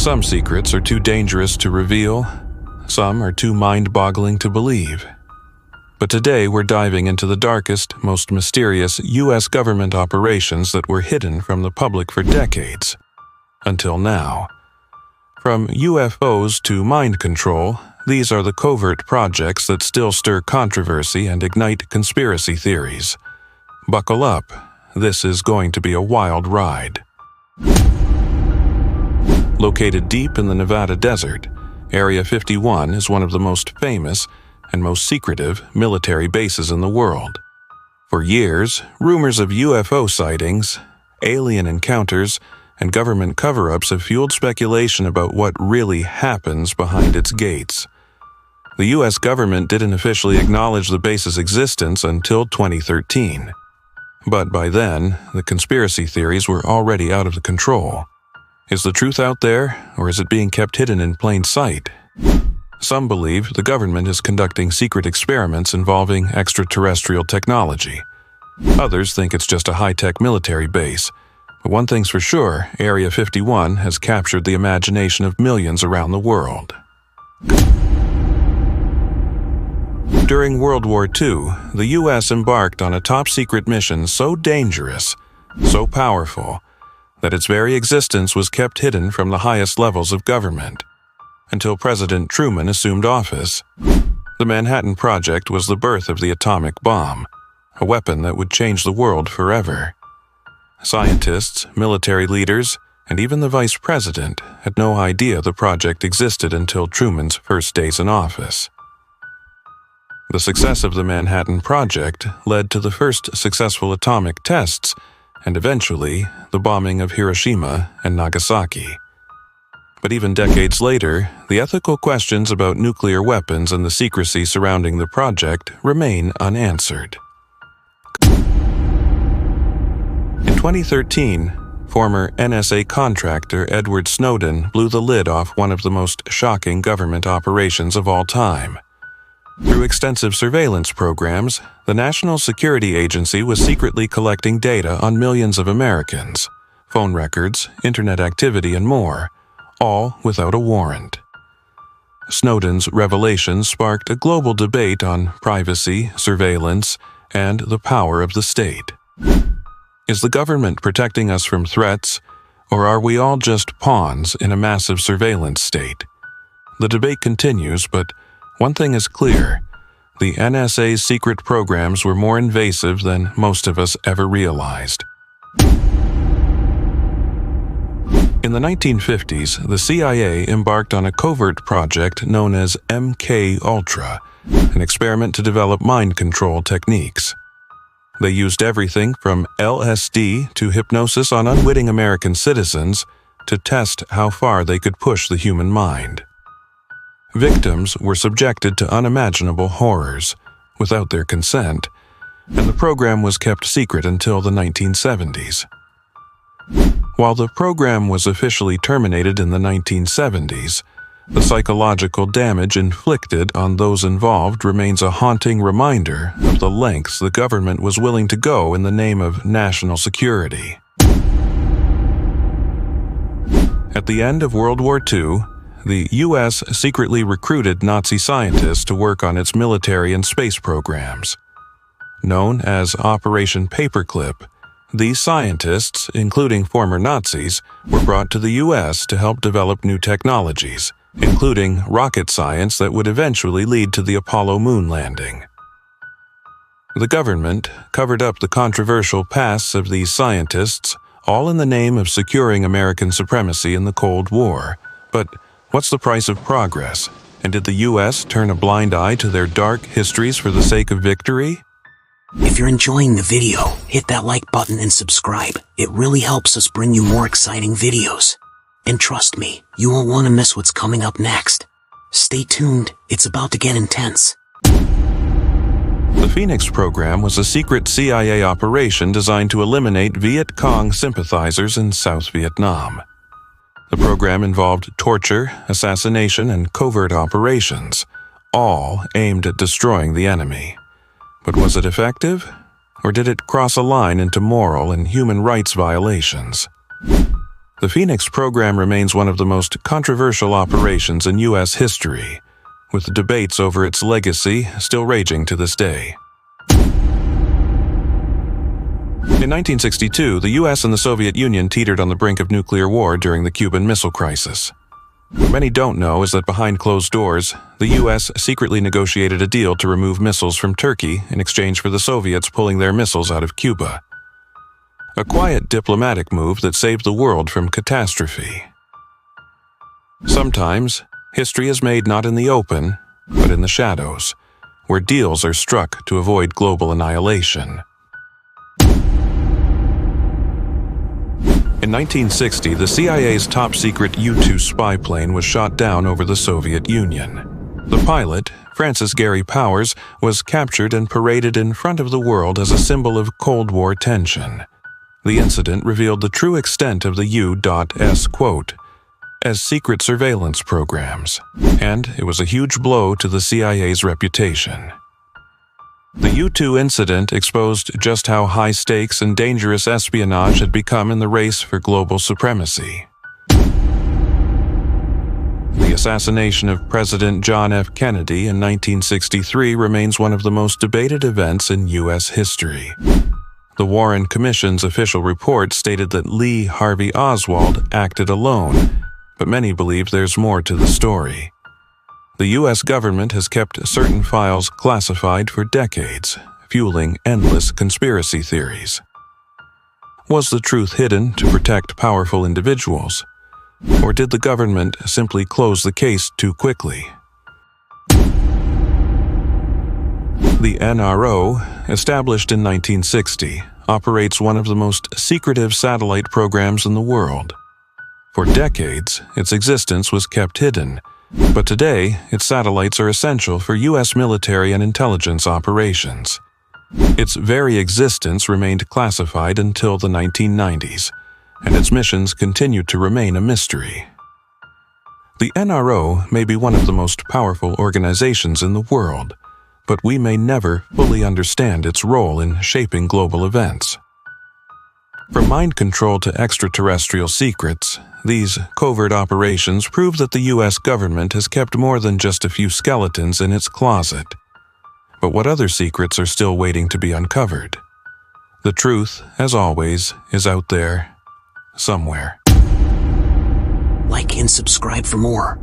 Some secrets are too dangerous to reveal, some are too mind-boggling to believe. But today we're diving into the darkest, most mysterious U.S. government operations that were hidden from the public for decades. Until now. From UFOs to mind control, these are the covert projects that still stir controversy and ignite conspiracy theories. Buckle up, this is going to be a wild ride. Located deep in the Nevada desert, Area 51 is one of the most famous and most secretive military bases in the world. For years, rumors of UFO sightings, alien encounters, and government cover-ups have fueled speculation about what really happens behind its gates. The U.S. government didn't officially acknowledge the base's existence until 2013. But by then, the conspiracy theories were already out of control. Is the truth out there, or is it being kept hidden in plain sight? Some believe the government is conducting secret experiments involving extraterrestrial technology. Others think it's just a high-tech military base. But one thing's for sure, Area 51 has captured the imagination of millions around the world. During World War II, the U.S. embarked on a top-secret mission so dangerous, so powerful, that its very existence was kept hidden from the highest levels of government. Until President Truman assumed office, the Manhattan Project was the birth of the atomic bomb, a weapon that would change the world forever. Scientists, military leaders, and even the vice president had no idea the project existed until Truman's first days in office. The success of the Manhattan Project led to the first successful atomic tests and eventually the bombing of Hiroshima and Nagasaki. But even decades later, the ethical questions about nuclear weapons and the secrecy surrounding the project remain unanswered. In 2013, former NSA contractor Edward Snowden blew the lid off one of the most shocking government operations of all time. Through extensive surveillance programs, the National Security Agency was secretly collecting data on millions of Americans, phone records, internet activity, and more, all without a warrant. Snowden's revelations sparked a global debate on privacy, surveillance, and the power of the state. Is the government protecting us from threats, or are we all just pawns in a massive surveillance state? The debate continues, but one thing is clear: the NSA's secret programs were more invasive than most of us ever realized. In the 1950s, the CIA embarked on a covert project known as MK-Ultra, an experiment to develop mind control techniques. They used everything from LSD to hypnosis on unwitting American citizens to test how far they could push the human mind. Victims were subjected to unimaginable horrors without their consent, and the program was kept secret until the 1970s. While the program was officially terminated in the 1970s, the psychological damage inflicted on those involved remains a haunting reminder of the lengths the government was willing to go in the name of national security. At the end of World War II, the U.S. secretly recruited Nazi scientists to work on its military and space programs. Known as Operation Paperclip, these scientists, including former Nazis, were brought to the U.S. to help develop new technologies, including rocket science that would eventually lead to the Apollo moon landing. The government covered up the controversial pasts of these scientists, all in the name of securing American supremacy in the Cold War. But what's the price of progress? And did the U.S. turn a blind eye to their dark histories for the sake of victory? If you're enjoying the video, hit that like button and subscribe. It really helps us bring you more exciting videos. And trust me, you won't want to miss what's coming up next. Stay tuned, it's about to get intense. The Phoenix program was a secret CIA operation designed to eliminate Viet Cong sympathizers in South Vietnam. The program involved torture, assassination, and covert operations, all aimed at destroying the enemy. But was it effective? Or did it cross a line into moral and human rights violations? The Phoenix program remains one of the most controversial operations in U.S. history, with debates over its legacy still raging to this day. In 1962, the U.S. and the Soviet Union teetered on the brink of nuclear war during the Cuban Missile Crisis. What many don't know is that behind closed doors, the U.S. secretly negotiated a deal to remove missiles from Turkey in exchange for the Soviets pulling their missiles out of Cuba. A quiet diplomatic move that saved the world from catastrophe. Sometimes, history is made not in the open, but in the shadows, where deals are struck to avoid global annihilation. In 1960, the CIA's top-secret U-2 spy plane was shot down over the Soviet Union. The pilot, Francis Gary Powers, was captured and paraded in front of the world as a symbol of Cold War tension. The incident revealed the true extent of the U.S. quote, as secret surveillance programs, and it was a huge blow to the CIA's reputation. The U-2 incident exposed just how high-stakes and dangerous espionage had become in the race for global supremacy. The assassination of President John F. Kennedy in 1963 remains one of the most debated events in U.S. history. The Warren Commission's official report stated that Lee Harvey Oswald acted alone, but many believe there's more to the story. The U.S. government has kept certain files classified for decades, fueling endless conspiracy theories. Was the truth hidden to protect powerful individuals? Or did the government simply close the case too quickly? The NRO, established in 1960, operates one of the most secretive satellite programs in the world. For decades, its existence was kept hidden, but today, its satellites are essential for U.S. military and intelligence operations. Its very existence remained classified until the 1990s, and its missions continue to remain a mystery. The NRO may be one of the most powerful organizations in the world, but we may never fully understand its role in shaping global events. From mind control to extraterrestrial secrets, these covert operations prove that the U.S. government has kept more than just a few skeletons in its closet. But what other secrets are still waiting to be uncovered? The truth, as always, is out there, somewhere. Like and subscribe for more.